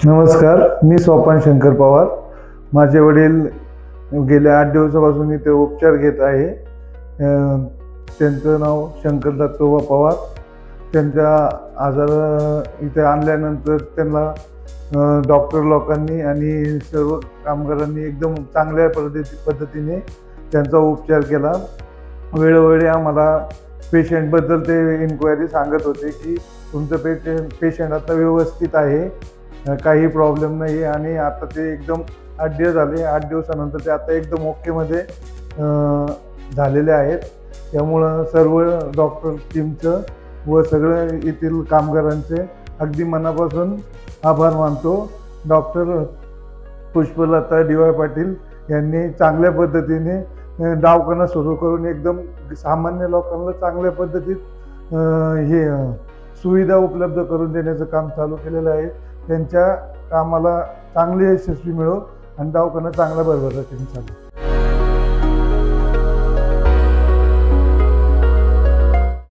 नमस्कार, मी सोपान शंकर पवार। माझे वडील गेल्या 8 दिवसापासून इथे उपचार घेत आहे। त्यांचं नाव शंकर दत्तोबा पवार। त्यांच्या आजार इथे आणल्यानंतर त्यांना डॉक्टर लोकांनी आणि सर्व कामगारांनी एकदम चांगल्या पद्धतीने त्यांचा उपचार केला। वेळोवेळी आम्हाला पेशंटबद्दल ते इन्क्वायरी सांगत होते की तुमचं पेशंट आता व्यवस्थित आहे, काही प्रॉब्लेम नाही आणि आता ते एकदम 8 दिवस झाले। 8 दिवसानंतर ते आता एकदम ओकेमध्ये झालेले आहेत। त्यामुळं सर्व डॉक्टर टीमचं व सगळं येथील कामगारांचे अगदी मनापासून आभार मानतो। Doctor Pushpalata DY. पाटील यांनी चांगल्या पद्धतीने दवाखाना सुरू करून एकदम सामान्य लोकांना चांगल्या पद्धतीत हे सुविधा उपलब्ध करून देण्याचं काम चालू केलेलं आहे। त्यांच्या कामाला चांगले यशस्वी मिळो आणि दवाखाना चांगल्या भरभराटीने चालू।